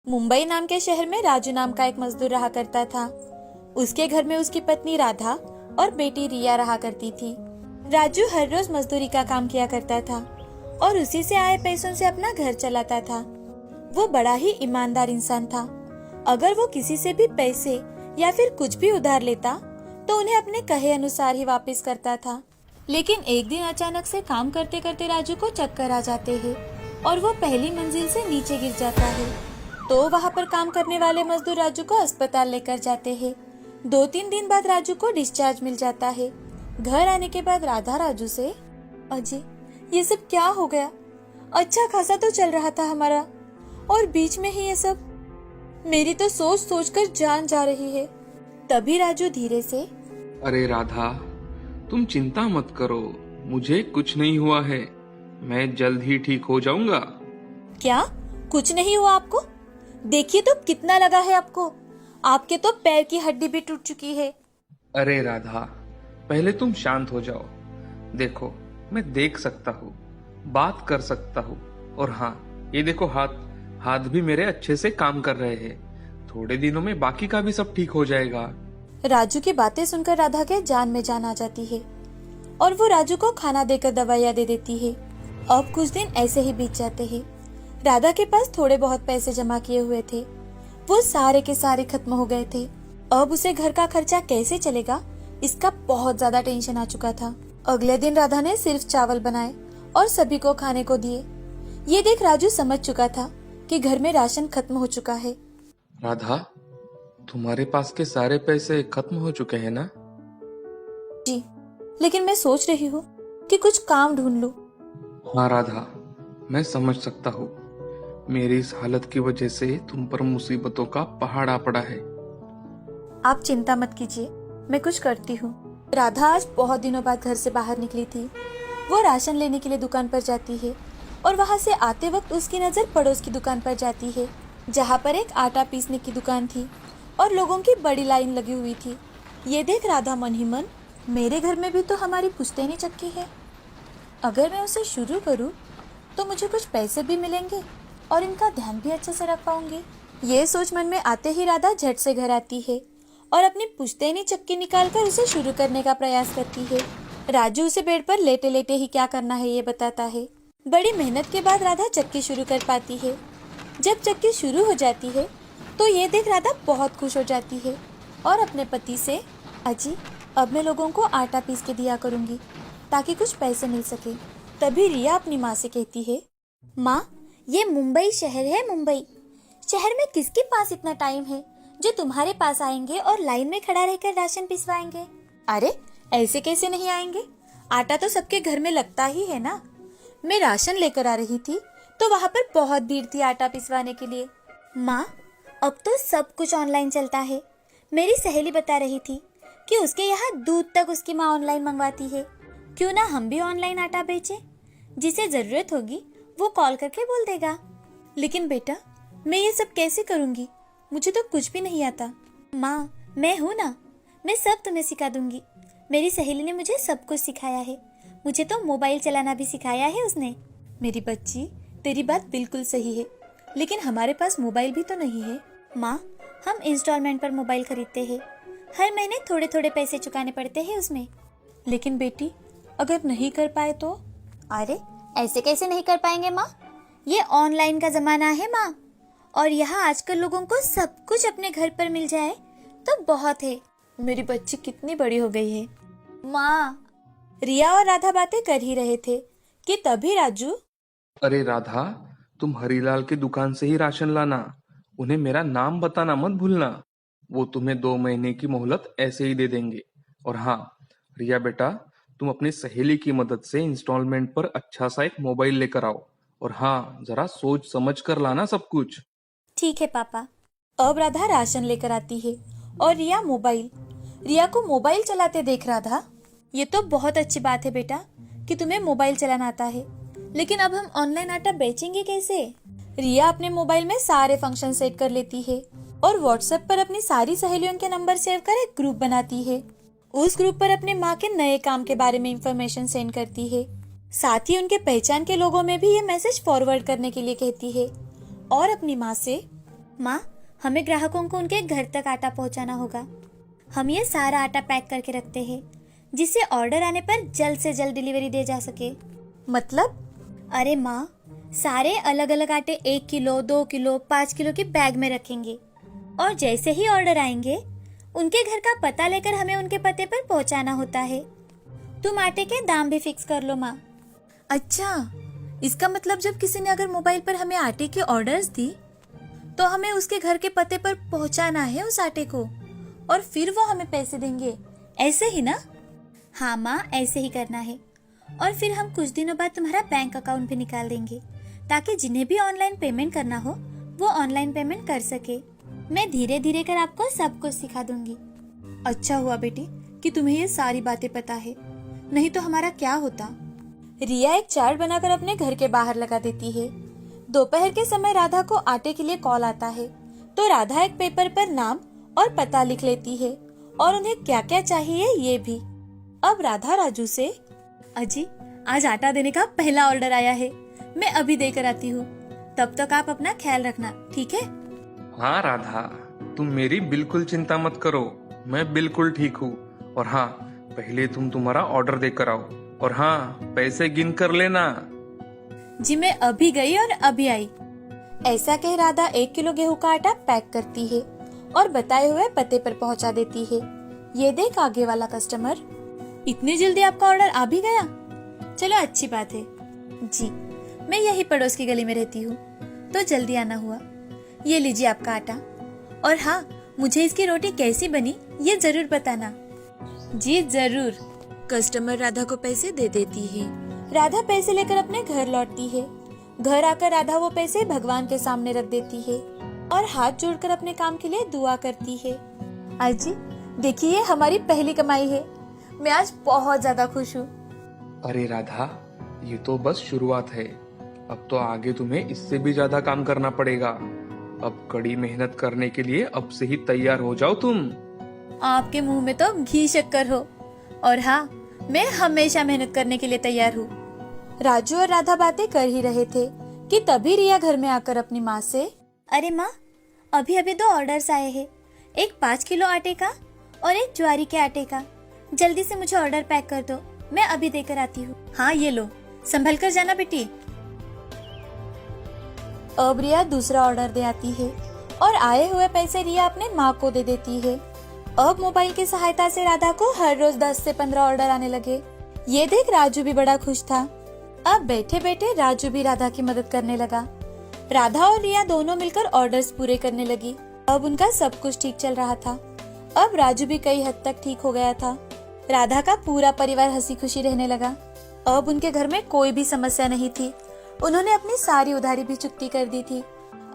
मुंबई नाम के शहर में राजू नाम का एक मजदूर रहा करता था। उसके घर में उसकी पत्नी राधा और बेटी रिया रहा करती थी। राजू हर रोज मजदूरी का काम किया करता था और उसी से आए पैसों से अपना घर चलाता था। वो बड़ा ही ईमानदार इंसान था। अगर वो किसी से भी पैसे या फिर कुछ भी उधार लेता तो उन्हें अपने कहे अनुसार ही वापस करता था। लेकिन एक दिन अचानक से काम करते करते राजू को चक्कर आ जाते हैं और वो पहली मंजिल से नीचे गिर जाता है। तो वहाँ पर काम करने वाले मजदूर राजू को अस्पताल लेकर जाते हैं। 2-3 दिन बाद राजू को डिस्चार्ज मिल जाता है। घर आने के बाद राधा राजू से, अजय ये सब क्या हो गया? अच्छा खासा तो चल रहा था हमारा और बीच में ही ये सब। मेरी तो सोच सोच कर जान जा रही है। तभी राजू धीरे से, अरे राधा, तुम चिंता मत करो, मुझे कुछ नहीं हुआ है, मैं जल्द ही ठीक हो जाऊंगा। क्या कुछ नहीं हुआ आपको? देखिए तो कितना लगा है आपको। आपके तो पैर की हड्डी भी टूट चुकी है। अरे राधा, पहले तुम शांत हो जाओ। देखो, मैं देख सकता हूँ, बात कर सकता हूँ, और हाँ, ये देखो हाथ भी मेरे अच्छे से काम कर रहे हैं। थोड़े दिनों में बाकी का भी सब ठीक हो जाएगा। राजू की बातें सुनकर राधा के जान में जान आ जाती है और वो राजू को खाना देकर दवाइयाँ दे देती है। अब कुछ दिन ऐसे ही बीत जाते हैं। राधा के पास थोड़े बहुत पैसे जमा किए हुए थे, वो सारे के सारे खत्म हो गए थे। अब उसे घर का खर्चा कैसे चलेगा, इसका बहुत ज्यादा टेंशन आ चुका था। अगले दिन राधा ने सिर्फ चावल बनाए और सभी को खाने को दिए। ये देख राजू समझ चुका था कि घर में राशन खत्म हो चुका है। राधा, तुम्हारे पास के सारे पैसे खत्म हो चुके हैं ना? जी, लेकिन मैं सोच रही हूँ कि कुछ काम ढूंढ लूं। हाँ राधा, मैं समझ सकता हूँ। मेरी इस हालत की वजह से तुम पर मुसीबतों का पहाड़ आ पड़ा है। आप चिंता मत कीजिए, मैं कुछ करती हूँ। राधा आज बहुत दिनों बाद घर से बाहर निकली थी। वो राशन लेने के लिए दुकान पर जाती है और वहाँ से आते वक्त उसकी नजर पड़ोस की दुकान पर जाती है, जहाँ पर एक आटा पीसने की दुकान थी और लोगों की बड़ी लाइन लगी हुई थी। ये देख राधा मन ही मन, मेरे घर में भी तो हमारी पुश्तैनी चक्की है। अगर मैं उसे शुरू करूँ तो मुझे कुछ पैसे भी मिलेंगे और इनका ध्यान भी अच्छे से रख पाऊंगी। ये सोच मन में आते ही राधा झट से घर आती है और अपनी पुश्तैनी चक्की निकालकर उसे शुरू करने का प्रयास करती है। राजू उसे बेड पर लेटे लेटे ही क्या करना है ये बताता है। बड़ी मेहनत के बाद राधा चक्की शुरू कर पाती है। जब चक्की शुरू हो जाती है तो ये देख राधा बहुत खुश हो जाती है और अपने पति से, अजी अब मैं लोगों को आटा पीस के दिया करूंगी ताकि कुछ पैसे मिल सके। तभी रिया अपनी माँ से कहती है, माँ ये मुंबई शहर है। मुंबई शहर में किसके पास इतना टाइम है जो तुम्हारे पास आएंगे और लाइन में खड़ा रहकर राशन पिसवाएंगे? अरे ऐसे कैसे नहीं आएंगे, आटा तो सबके घर में लगता ही है ना। मैं राशन लेकर आ रही थी तो वहाँ पर बहुत भीड़ थी आटा पिसवाने के लिए। माँ अब तो सब कुछ ऑनलाइन चलता है। मेरी सहेली बता रही थी कि उसके यहाँ दूध तक उसकी माँ ऑनलाइन मंगवाती है। क्यों ना हम भी ऑनलाइन आटा बेचें? जिसे जरूरत होगी वो कॉल करके बोल देगा। लेकिन बेटा मैं ये सब कैसे करूँगी, मुझे तो कुछ भी नहीं आता। माँ मैं हूँ ना, मैं सब तुम्हें सिखा दूंगी। मेरी सहेली ने मुझे सब कुछ सिखाया है। मुझे तो मोबाइल चलाना भी सिखाया है उसने। मेरी बच्ची तेरी बात बिल्कुल सही है, लेकिन हमारे पास मोबाइल भी तो नहीं है। माँ हम इंस्टॉलमेंट पर मोबाइल खरीदते हैं, हर महीने थोड़े थोड़े पैसे चुकाने पड़ते हैं उसमें। लेकिन बेटी अगर नहीं कर पाए तो? अरे ऐसे कैसे नहीं कर पाएंगे माँ, ये ऑनलाइन का जमाना है माँ, और यहाँ आजकल लोगों को सब कुछ अपने घर पर मिल जाए तो बहुत है। मेरी बच्ची कितनी बड़ी हो गई है। माँ रिया और राधा बातें कर ही रहे थे कि तभी राजू, अरे राधा, तुम हरीलाल की दुकान से ही राशन लाना, उन्हें मेरा नाम बताना मत भूलना। वो तुम्हें 2 महीने की मोहलत ऐसे ही दे देंगे। और हाँ रिया बेटा, तुम अपनी सहेली की मदद से इंस्टॉलमेंट पर अच्छा सा एक मोबाइल लेकर आओ, और हाँ जरा सोच समझ कर लाना सब कुछ। ठीक है पापा। अब राधा राशन लेकर आती है और रिया मोबाइल। रिया को मोबाइल चलाते देख राधा, ये तो बहुत अच्छी बात है बेटा कि तुम्हें मोबाइल चलाना आता है, लेकिन अब हम ऑनलाइन आटा बेचेंगे कैसे? रिया अपने मोबाइल में सारे फंक्शन सेट कर लेती है और व्हाट्सएप पर अपनी सारी सहेलियों के नंबर सेव कर एक ग्रुप बनाती है। उस ग्रुप पर अपने माँ के नए काम के बारे में इंफॉर्मेशन सेंड करती है। साथ ही उनके पहचान के लोगों में भी ये मैसेज फॉरवर्ड करने के लिए कहती है और अपनी माँ से, माँ, हमें ग्राहकों को उनके घर तक आटा पहुँचाना होगा। हम ये सारा आटा पैक करके रखते हैं जिससे ऑर्डर आने पर जल्द से जल्द डिलीवरी दे जा सके। मतलब? अरे माँ, सारे अलग अलग आटे 1 किलो, 2 किलो, 5 किलो के बैग में रखेंगे और जैसे ही ऑर्डर आएंगे उनके घर का पता लेकर हमें उनके पते पर पहुंचाना होता है। तुम आटे के दाम भी फिक्स कर लो माँ। अच्छा, इसका मतलब जब किसी ने अगर मोबाइल पर हमें आटे के ऑर्डर्स दी तो हमें उसके घर के पते पर पहुंचाना है उस आटे को और फिर वो हमें पैसे देंगे, ऐसे ही ना? हाँ माँ, ऐसे ही करना है। और फिर हम कुछ दिनों बाद तुम्हारा बैंक अकाउंट भी निकाल देंगे ताकि जिन्हें भी ऑनलाइन पेमेंट करना हो वो ऑनलाइन पेमेंट कर सके। मैं धीरे धीरे कर आपको सब कुछ सिखा दूंगी। अच्छा हुआ बेटी कि तुम्हें ये सारी बातें पता है, नहीं तो हमारा क्या होता। रिया एक चार्ट बनाकर अपने घर के बाहर लगा देती है। दोपहर के समय राधा को आटे के लिए कॉल आता है तो राधा एक पेपर पर नाम और पता लिख लेती है और उन्हें क्या क्या चाहिए ये भी। अब राधा राजू से, अजी आज आटा देने का पहला ऑर्डर आया है, मैं अभी देकर आती हूँ, तब तक आप अपना ख्याल रखना, ठीक है? हाँ राधा, तुम मेरी बिल्कुल चिंता मत करो, मैं बिल्कुल ठीक हूँ। और हाँ, पहले तुम तुम्हारा ऑर्डर देकर आओ और हाँ, पैसे गिन कर लेना। जी मैं अभी गई और अभी आई। ऐसा कह राधा 1 किलो गेहूं का आटा पैक करती है और बताए हुए पते पर पहुंचा देती है। ये देख आगे वाला कस्टमर, इतनी जल्दी आपका ऑर्डर आ भी गया, चलो अच्छी बात है। जी मैं यही पड़ोस की गली में रहती हूँ तो जल्दी आना हुआ। ये लीजिए आपका आटा और हाँ, मुझे इसकी रोटी कैसी बनी ये जरूर बताना। जी जरूर। कस्टमर राधा को पैसे दे देती है। राधा पैसे लेकर अपने घर लौटती है। घर आकर राधा वो पैसे भगवान के सामने रख देती है और हाथ जोड़कर अपने काम के लिए दुआ करती है। अजी देखिए, हमारी पहली कमाई है, मैं आज बहुत ज्यादा खुश हूँ। अरे राधा, ये तो बस शुरुआत है, अब तो आगे तुम्हें इससे भी ज्यादा काम करना पड़ेगा। अब कड़ी मेहनत करने के लिए अब से ही तैयार हो जाओ तुम। आपके मुंह में तो घी शक्कर हो। और हाँ, मैं हमेशा मेहनत करने के लिए तैयार हूँ। राजू और राधा बातें कर ही रहे थे कि तभी रिया घर में आकर अपनी माँ से, अरे माँ, अभी अभी 2 ऑर्डर्स आए हैं, एक 5 किलो आटे का और एक ज्वारी के आटे का। जल्दी से मुझे ऑर्डर पैक कर दो, मैं अभी देकर आती हूँ। हाँ ये लो, संभल कर जाना बेटी। अब रिया दूसरा ऑर्डर दे आती है और आए हुए पैसे रिया अपने माँ को दे देती है। अब मोबाइल की सहायता से राधा को हर रोज 10 से 15 ऑर्डर आने लगे। ये देख राजू भी बड़ा खुश था। अब बैठे बैठे राजू भी राधा की मदद करने लगा। राधा और रिया दोनों मिलकर ऑर्डर्स पूरे करने लगी। अब उनका सब कुछ ठीक चल रहा था। अब राजू भी कई हद तक ठीक हो गया था। राधा का पूरा परिवार हंसी खुशी रहने लगा। अब उनके घर में कोई भी समस्या नहीं थी। उन्होंने अपनी सारी उधारी भी चुकती कर दी थी।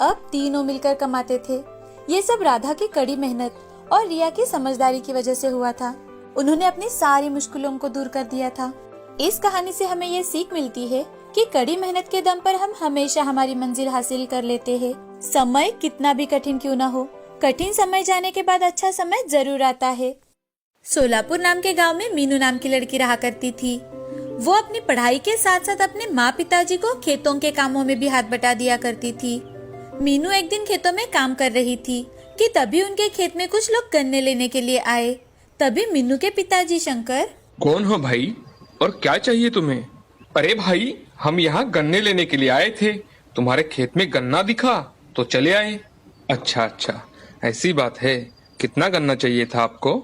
अब तीनों मिलकर कमाते थे। ये सब राधा की कड़ी मेहनत और रिया की समझदारी की वजह से हुआ था। उन्होंने अपनी सारी मुश्किलों को दूर कर दिया था। इस कहानी से हमें ये सीख मिलती है कि कड़ी मेहनत के दम पर हम हमेशा हमारी मंजिल हासिल कर लेते हैं। समय कितना भी कठिन क्यों ना हो, कठिन समय जाने के बाद अच्छा समय जरूर आता है। सोलापुर नाम के गांव में मीनू नाम की लड़की रहा करती थी। वो अपनी पढ़ाई के साथ साथ अपने माँ पिताजी को खेतों के कामों में भी हाथ बटा दिया करती थी। मीनू एक दिन खेतों में काम कर रही थी कि तभी उनके खेत में कुछ लोग गन्ने लेने के लिए आए। तभी मीनू के पिताजी शंकर, कौन हो भाई और क्या चाहिए तुम्हें? अरे भाई, हम यहाँ गन्ने लेने के लिए आए थे, तुम्हारे खेत में गन्ना दिखा तो चले आए। अच्छा अच्छा, ऐसी बात है, कितना गन्ना चाहिए था आपको?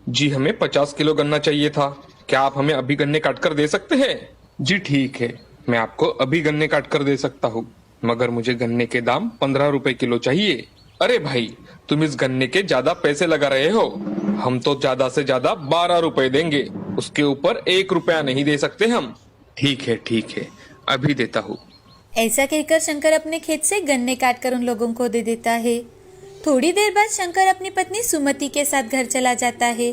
जी हमें 50 किलो गन्ना चाहिए था। क्या आप हमें अभी गन्ने काट कर दे सकते हैं? जी ठीक है, मैं आपको अभी गन्ने काट कर दे सकता हूँ, मगर मुझे गन्ने के दाम 15 रुपए किलो चाहिए। अरे भाई, तुम इस गन्ने के ज्यादा पैसे लगा रहे हो। हम तो ज्यादा से ज्यादा 12 रुपए देंगे, उसके ऊपर 1 रुपया नहीं दे सकते हम। ठीक है, अभी देता हूँ। ऐसा कहकर शंकर अपने खेत से गन्ने काट कर उन लोगों को दे देता है। थोड़ी देर बाद शंकर अपनी पत्नी सुमति के साथ घर चला जाता है।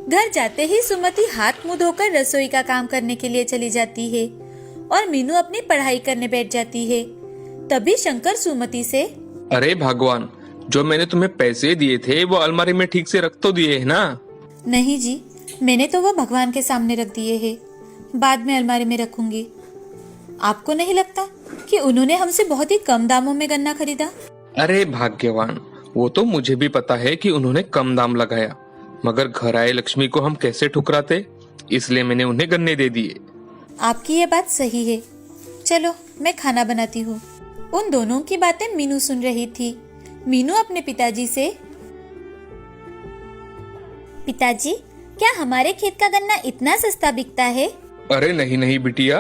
घर जाते ही सुमति हाथ मुंह धोकर रसोई का काम करने के लिए चली जाती है और मीनू अपनी पढ़ाई करने बैठ जाती है। तभी शंकर सुमति से, अरे भगवान, जो मैंने तुम्हें पैसे दिए थे वो अलमारी में ठीक से रख तो दिए है ना? नहीं जी, मैंने तो वो भगवान के सामने रख दिए हैं, बाद में अलमारी में रखूंगी। आपको नहीं लगता कि उन्होंने हमसे बहुत ही कम दामों में गन्ना खरीदा? अरे भाग्यवान, वो तो मुझे भी पता है कि उन्होंने कम दाम लगाया, मगर घर आए लक्ष्मी को हम कैसे ठुकराते, इसलिए मैंने उन्हें गन्ने दे दिए। आपकी ये बात सही है। चलो मैं खाना बनाती हूँ। उन दोनों की बातें मीनू सुन रही थी। मीनू अपने पिताजी से, पिताजी क्या हमारे खेत का गन्ना इतना सस्ता बिकता है? अरे नहीं नहीं बिटिया,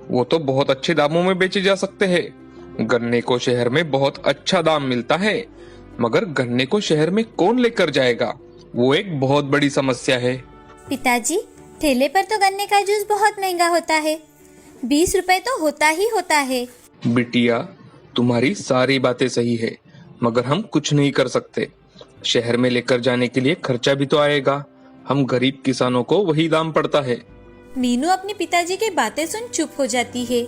वो तो बहुत अच्छे दामों में बेचे जा सकते हैं। गन्ने को शहर में बहुत अच्छा दाम मिलता है, मगर गन्ने को शहर में कौन लेकर जाएगा, वो एक बहुत बड़ी समस्या है। पिताजी ठेले पर तो गन्ने का जूस बहुत महंगा होता है, 20 रुपए तो होता ही होता है। बिटिया तुम्हारी सारी बातें सही है, मगर हम कुछ नहीं कर सकते। शहर में लेकर जाने के लिए खर्चा भी तो आएगा। हम गरीब किसानों को वही दाम पड़ता है। मीनू अपने पिताजी की बातें सुन चुप हो जाती है।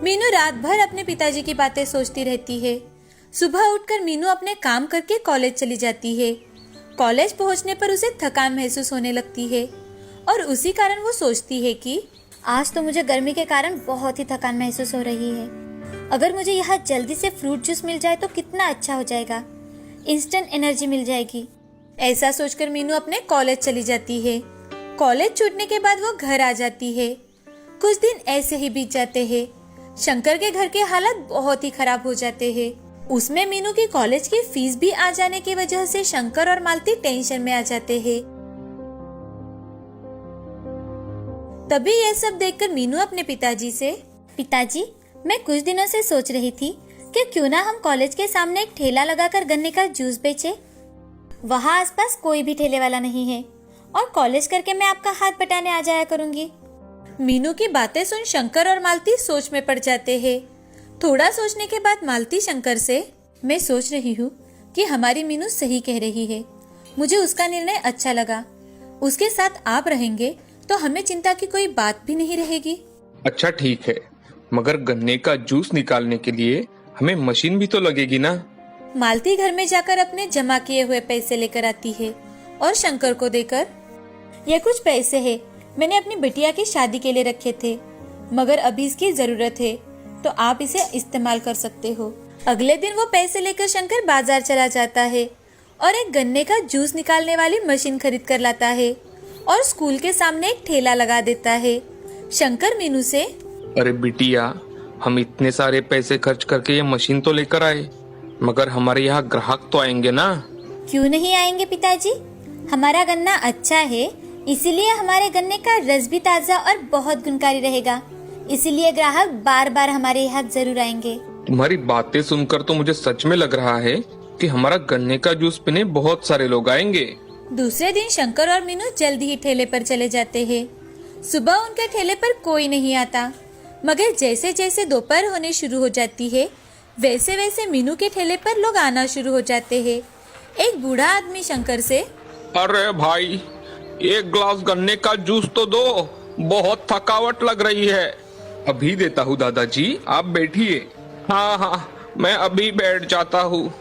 मीनू रात भर अपने पिताजी की बातें सोचती रहती है। सुबह उठकर मीनू अपने काम करके कॉलेज चली जाती है। कॉलेज पहुंचने पर उसे थकान महसूस होने लगती है और उसी कारण वो सोचती है कि आज तो मुझे गर्मी के कारण बहुत ही थकान महसूस हो रही है। अगर मुझे यहाँ जल्दी से फ्रूट जूस मिल जाए तो कितना अच्छा हो जाएगा, इंस्टेंट एनर्जी मिल जाएगी। ऐसा सोचकर मीनू अपने कॉलेज चली जाती है। कॉलेज छूटने के बाद वो घर आ जाती है। कुछ दिन ऐसे ही बीत जाते हैं। शंकर के घर के हालात बहुत ही खराब हो जाते हैं। उसमें मीनू की कॉलेज की फीस भी आ जाने की वजह से शंकर और मालती टेंशन में आ जाते हैं। तभी ये सब देखकर मीनू अपने पिताजी से, पिताजी मैं कुछ दिनों से सोच रही थी कि क्यों ना हम कॉलेज के सामने एक ठेला लगाकर गन्ने का जूस बेचे। वहाँ आसपास कोई भी ठेले वाला नहीं है और कॉलेज करके मैं आपका हाथ बटाने आ जाया करूंगी। मीनू की बातें सुन शंकर और मालती सोच में पड़ जाते हैं। थोड़ा सोचने के बाद मालती शंकर से, मैं सोच रही हूँ कि हमारी मीनू सही कह रही है। मुझे उसका निर्णय अच्छा लगा। उसके साथ आप रहेंगे तो हमें चिंता की कोई बात भी नहीं रहेगी। अच्छा ठीक है, मगर गन्ने का जूस निकालने के लिए हमें मशीन भी तो लगेगी ना। मालती घर में जाकर अपने जमा किए हुए पैसे लेकर आती है और शंकर को देकर, ये कुछ पैसे हैं, मैंने अपनी बिटिया की शादी के लिए रखे थे, मगर अभी इसकी जरूरत है तो आप इसे इस्तेमाल कर सकते हो। अगले दिन वो पैसे लेकर शंकर बाजार चला जाता है और एक गन्ने का जूस निकालने वाली मशीन खरीद कर लाता है और स्कूल के सामने एक ठेला लगा देता है। शंकर मीनू से, अरे बिटिया, हम इतने सारे पैसे खर्च करके ये मशीन तो लेकर आए, मगर हमारे यहाँ ग्राहक तो आएंगे ना। क्यों नहीं आएंगे पिताजी, हमारा गन्ना अच्छा है, इसीलिए हमारे गन्ने का रस भी ताजा और बहुत गुणकारी रहेगा, इसीलिए ग्राहक बार बार हमारे यहाँ जरूर आएंगे। तुम्हारी बातें सुनकर तो मुझे सच में लग रहा है कि हमारा गन्ने का जूस पीने बहुत सारे लोग आएंगे। दूसरे दिन शंकर और मीनू जल्दी ही ठेले पर चले जाते हैं। सुबह उनके ठेले पर कोई नहीं आता, मगर जैसे जैसे दोपहर होने शुरू हो जाती है वैसे वैसे मीनू के ठेले पर लोग आना शुरू हो जाते हैं। एक बूढ़ा आदमी शंकर से, अरे भाई, एक ग्लास गन्ने का जूस तो दो, बहुत थकावट लग रही है। अभी देता हूँ दादाजी, आप बैठिए। हाँ हाँ, मैं अभी बैठ जाता हूँ।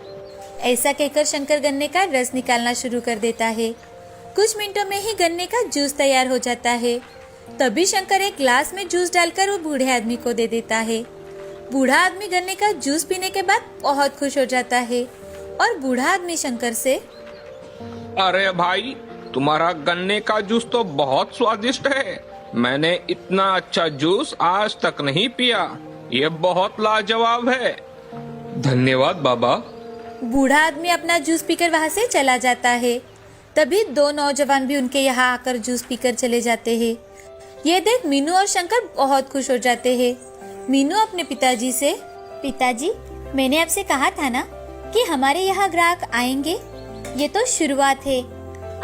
ऐसा कहकर शंकर गन्ने का रस निकालना शुरू कर देता है। कुछ मिनटों में ही गन्ने का जूस तैयार हो जाता है। तभी शंकर एक ग्लास में जूस डालकर वो बूढ़े आदमी को दे देता है। बूढ़ा आदमी गन्ने का जूस पीने के बाद बहुत खुश हो जाता है और बूढ़ा आदमी शंकर से, अरे भाई, तुम्हारा गन्ने का जूस तो बहुत स्वादिष्ट है। मैंने इतना अच्छा जूस आज तक नहीं पिया। ये बहुत लाजवाब है। धन्यवाद बाबा। बूढ़ा आदमी अपना जूस पीकर वहाँ से चला जाता है। तभी दो नौजवान भी उनके यहाँ आकर जूस पीकर चले जाते हैं। ये देख मीनू और शंकर बहुत खुश हो जाते हैं। मीनू अपने पिताजी से, पिताजी मैंने आपसे कहा था ना कि हमारे यहाँ ग्राहक आएंगे। ये तो शुरुआत है,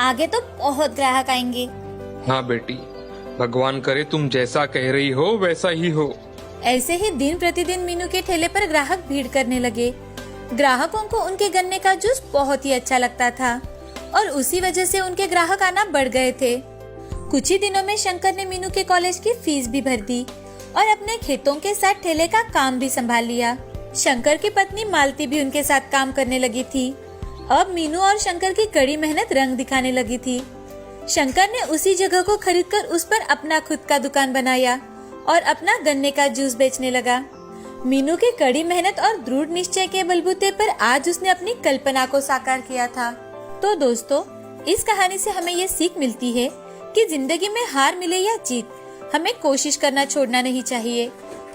आगे तो बहुत ग्राहक आएंगे। हाँ बेटी, भगवान करे तुम जैसा कह रही हो वैसा ही हो। ऐसे ही दिन प्रतिदिन मीनू के ठेले पर ग्राहक भीड़ करने लगे। ग्राहकों को उनके गन्ने का जूस बहुत ही अच्छा लगता था और उसी वजह से उनके ग्राहक आना बढ़ गए थे। कुछ ही दिनों में शंकर ने मीनू के कॉलेज की फीस भी भर दी और अपने खेतों के साथ ठेले का काम भी संभाल लिया। शंकर की पत्नी मालती भी उनके साथ काम करने लगी थी। अब मीनू और शंकर की कड़ी मेहनत रंग दिखाने लगी थी। शंकर ने उसी जगह को खरीदकर उस पर अपना खुद का दुकान बनाया और अपना गन्ने का जूस बेचने लगा। मीनू के कड़ी मेहनत और दृढ़ निश्चय के बलबूते पर आज उसने अपनी कल्पना को साकार किया था। तो दोस्तों, इस कहानी से हमें ये सीख मिलती है कि जिंदगी में हार मिले या जीत, हमें कोशिश करना छोड़ना नहीं चाहिए।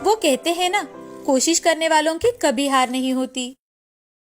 वो कहते हैं ना, कोशिश करने वालों की कभी हार नहीं होती।